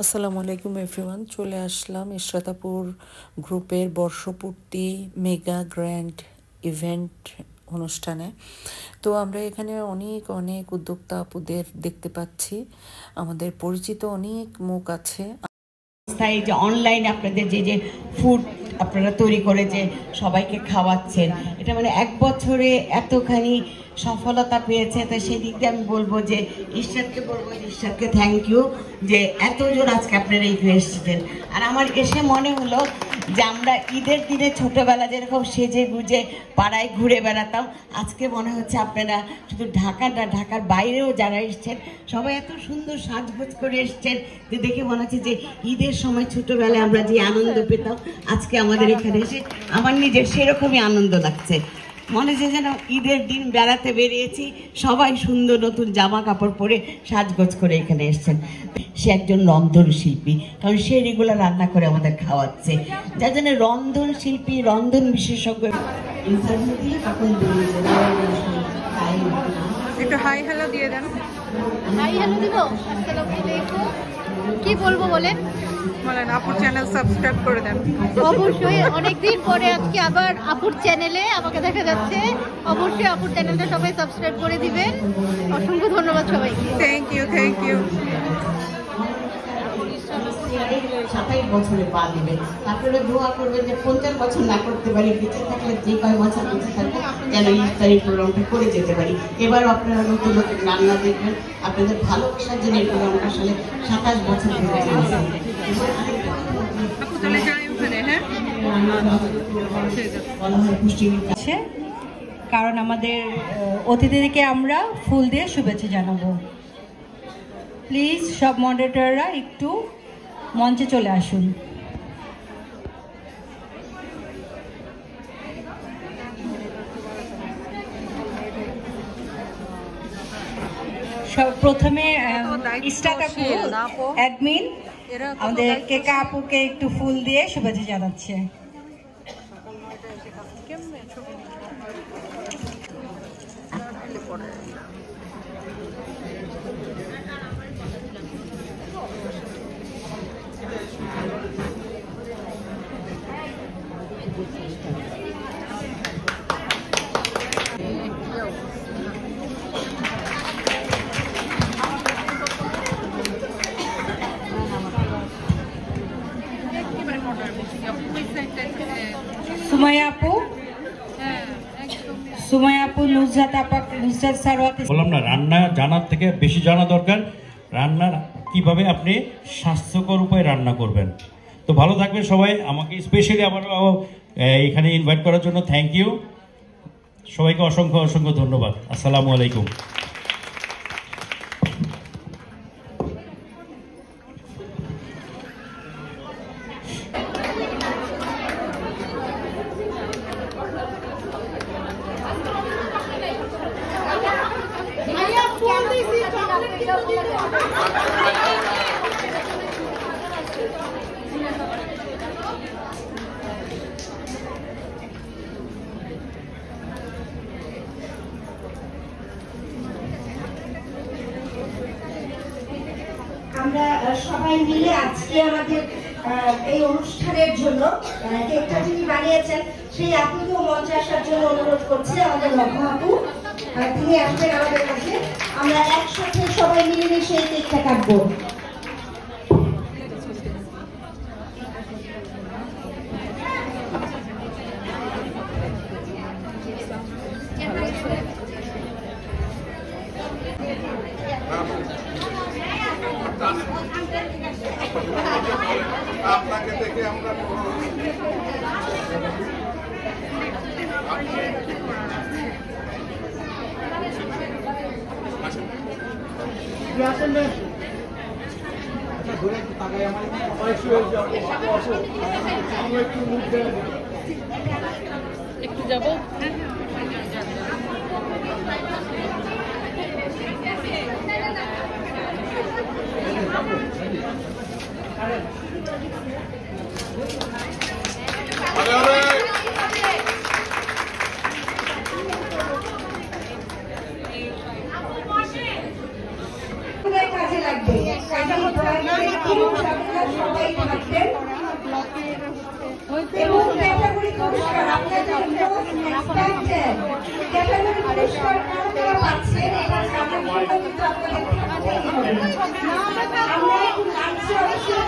আসসালামু আলাইকুম এভরিওয়ান, চলে আসলাম ইশরাতাপুর গ্রুপের বর্ষপূর্তি মেগা গ্র্যান্ড ইভেন্ট অনুষ্ঠানে। তো আমরা এখানে অনেক অনেক উদ্যোক্তা আপুদের দেখতে পাচ্ছি, আমাদের পরিচিত অনেক মুখ আছে। যে অনলাইনে আপনাদের যে ফুড আপনারা তৈরি করে যে সবাইকে খাওয়াচ্ছেন, এটা মানে এক বছরে এতখানি সফলতা পেয়েছে। তো সেই দিক দিয়ে আমি বলবো যে ঈশ্বরকে থ্যাংক ইউ যে এতজন আজকে আপনারা এখানে এসেছেন। আর আমার এসে মনে হলো যে আমরা ঈদের দিনে ছোটবেলা যেরকম সেজে গুজে পাড়ায় ঘুরে বেড়াতাম, আজকে মনে হচ্ছে আপনারা শুধু ঢাকার না, ঢাকার বাইরেও যারা এসছেন সবাই এত সুন্দর সাজগোজ করে এসছেন যে দেখে মনে হচ্ছে যে ঈদের সময় ছোটবেলায় আমরা যে আনন্দ পেতাম আজকে আমাদের এখানে এসে আমার নিজের সেরকমই আনন্দ লাগছে। মনে হচ্ছে যেন ঈদের দিন বেড়াতে বেরিয়েছি, সবাই সুন্দর নতুন জামা কাপড় পরে সাজগোজ করে এখানে এসছেন। সে একজন রন্ধন শিল্পী, কারণ সে রেগুলার রান্না করে আমাদের খাওয়াচ্ছে, যার জন্য রন্ধন শিল্পী, রন্ধন বিশেষজ্ঞ। একটু হাই হ্যালো দিয়ে দেন। হাই হ্যালো দিব। আসসালামু আলাইকুম। কি বলবো বলেন? বলেন, আপুর চ্যানেল সাবস্ক্রাইব করে দেন। অবশ্যই, অনেকদিন পরে আজকে আবার আপুর চ্যানেলে আমাকে দেখা যাচ্ছে। অবশ্যই আপুর চ্যানেলটা সবাই সাবস্ক্রাইব করে দিবেন। অসংখ্য ধন্যবাদ সবাইকে। Thank you, thank you. 27 বছরে পা দিবেন, তারপরে দোয়া করবেন যে 50 বছর না করতে পারি, বেঁচে থাকলে যে কয় বছর বেঁচে থাকবে যেন ইফতারি প্রোগ্রামটা করে যেতে পারি। এবার আপনারা নতুন নতুন রান্না দেখবেন, আপনাদের ভালোবাসার জন্য এই প্রোগ্রামটা আসলে 27 বছর ধরে চলছে। কারণ আমাদের অতিথিদেরকে আমরা ফুল দিয়ে শুভেচ্ছা জানাবো। প্লিজ সব মডারেটররা একটু মঞ্চে চলে আসুন। প্রথমে ইশরাত আপু অ্যাডমিন আমাদের কেকা আপুকে একটু ফুল দিয়ে শুভেচ্ছা জানাচ্ছে। সুমাইয়া আপু, নুসরাত আপা, নুসরাত সারওয়াত। বললাম না, রান্না জানার থেকে বেশি জানা দরকার রান্নার কিভাবে আপনি স্বাস্থ্যকর উপায়ে রান্না করবেন। তো ভালো থাকবেন সবাই। আমাকে স্পেশালি আবার এখানে ইনভাইট করার জন্য থ্যাংক ইউ সবাইকে, অসংখ্য অসংখ্য ধন্যবাদ। আসসালামু আলাইকুম। আমরা সবাই মিলে আজকে আমাদের এই অনুষ্ঠানের জন্য কেকটা যিনি বানিয়েছেন সেই আপুকেও মঞ্চে আসার জন্য অনুরোধ করছি। আমাদের লক্ষ্য আপু, তিনি আসবেন আমাদের কাছে, আমরা একসাথে সবাই মিলেমিশে এই কেকটা কাটবো। আপনাকে দেখে আমরা একটু যাবো। কাজে লাগবে। আপনারা সবাই থাকবেন। এবং ক্যাটাগরি পুরস্কার আপনাদের জন্য এক্সপেক্টেড ক্যাটাগরি পুরস্কার কারা পাচ্ছেন এটার সামনে কিন্তু আপনাদের থাকতেই হবে। আমরা একটু লাঞ্চে অবশ্যই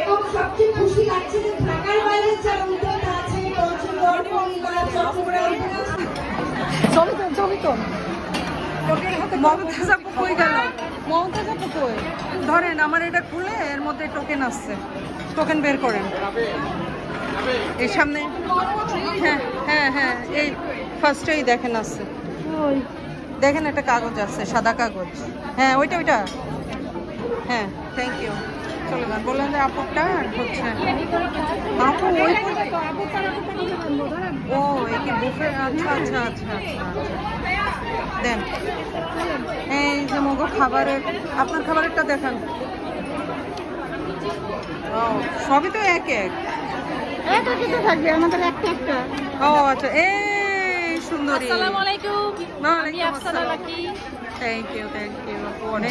এবং সবচেয়ে খুশি লাগছে যে ঢাকার বাইরে যারা উদ্যোক্তা আছে পঞ্চগড়, কুমিল্লা, চট্টগ্রাম মমতাজ আপু কই গেল? মমতাজ আপু কই? ধরেন আমার এটা খুলে এর মধ্যে টোকেন আসছে, টোকেন বের করেন এই সামনে। হ্যাঁ হ্যাঁ হ্যাঁ, এই ফার্স্টেই দেখেন আসছে, দেখেন একটা কাগজ আছে, সাদা কাগজ। হ্যাঁ ওইটা ওইটা, হ্যাঁ থ্যাংক ইউ। চলে যান, বললেন যে আপুরটা হচ্ছে আপু ওই ও এই কি বুফে? আচ্ছা আচ্ছা আচ্ছা আচ্ছা দেন। এই যে মগো খাবারের, আপনার খাবারেরটা দেখান। ও সবই তো এক এক থাকবে আমাদের একটা একটা। ও আচ্ছা, এই সুন্দরী। আসসালামু আলাইকুম, আমি Afsana Lucky. Thank you thank you আপু, অনেক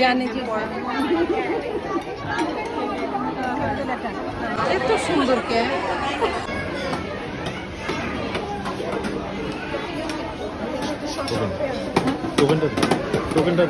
এত সুন্দর কে। টোকেনটা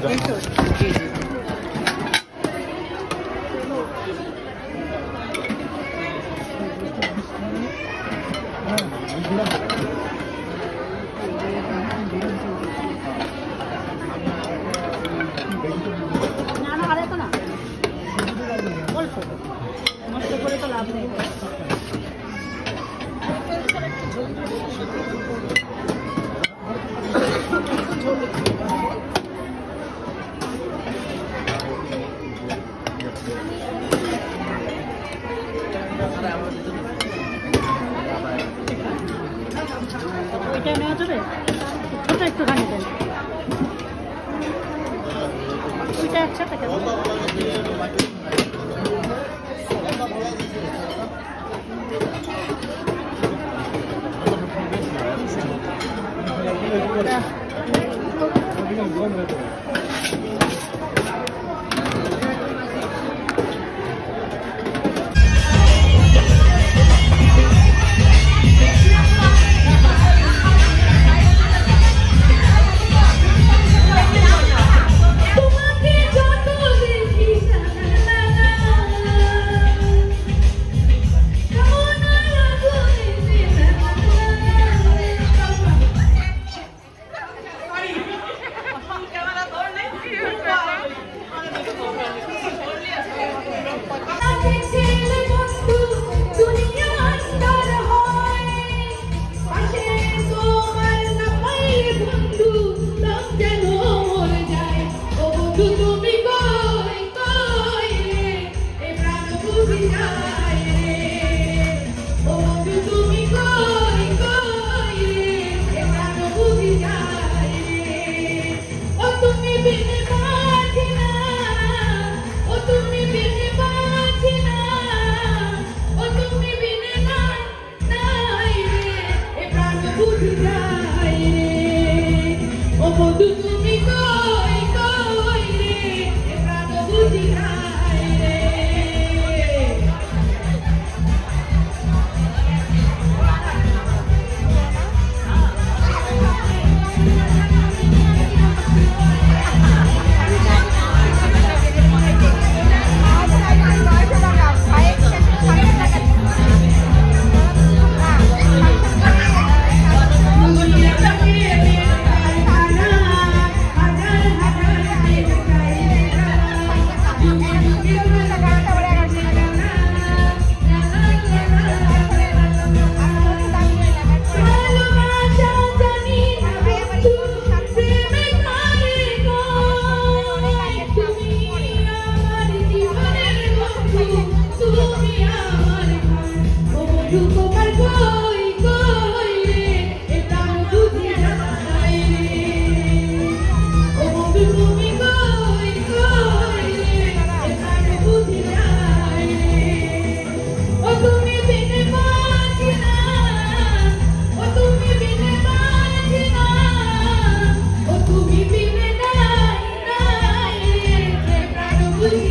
ওইটা নেওয়া যাবে? ওটা একটুখানি দেন, ওইটা একসাথে কেন?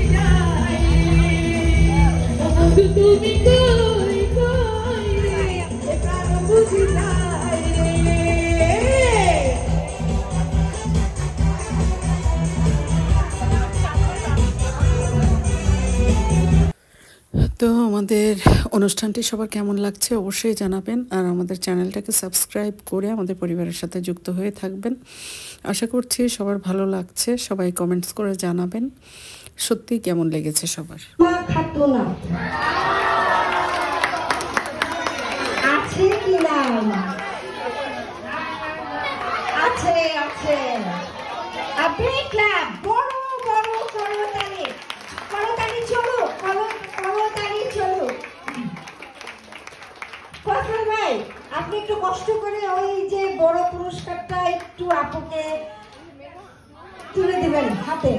Bye. তো আমাদের অনুষ্ঠানটি সবার কেমন লাগছে অবশ্যই জানাবেন, আর আমাদের চ্যানেলটাকে সাবস্ক্রাইব করে আমাদের পরিবারের সাথে যুক্ত হয়ে থাকবেন। আশা করছি সবার ভালো লাগছে, সবাই কমেন্টস করে জানাবেন সত্যি কেমন লেগেছে সবার। আছে কি নাম? আছে আছে। বড় বড় করতালি, করতালি চলো, করতালি চলো। কথা ভাই, আপনি একটু কষ্ট করে ওই যে বড় পুরস্কারটা একটু আপুকে তুলে দিবেন হাতে।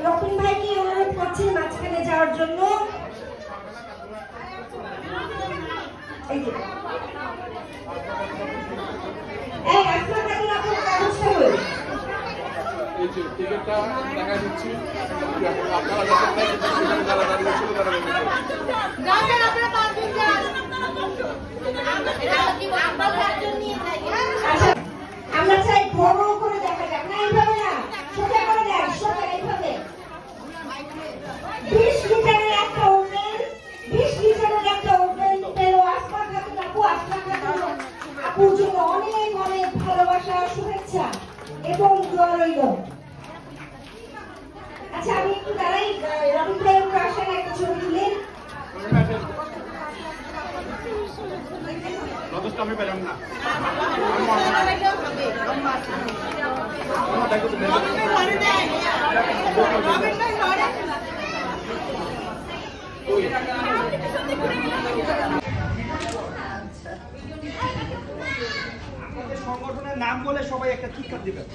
রবিন ভাইকে অনুরোধ করছি মাঝখানে যাওয়ার জন্য। এই যে এই আপনার কাছে আপনার ব্যবস্থা হল। এই যে টিকেটটা দেখা দিচ্ছি, আপনারা যারা দাঁড়িয়ে ছিল তারা গাছের আপনারা পারবেন না। আচ্ছা, আমরা চাই বড় করে দেখা যাক না, এইভাবে না, সোজা করে দেন, সোজা এইভাবে। 20 লিটারের একটা ওপেন, 20 লিটারের একটা ওপেন তেল আসপা খাতুন আপু, আসপা খাতুন আপুর জন্য অনেক অনেক ভালোবাসা, শুভেচ্ছা এবং দোয়া রইল। আচ্ছা, আমি একটু দাঁড়াই, রবিন ভাই একটু আসেন, একটা ছবি তুলেন। আমি পেলাম না। সংগঠনের নাম বলে সবাই একটা চিৎকার দিবেন।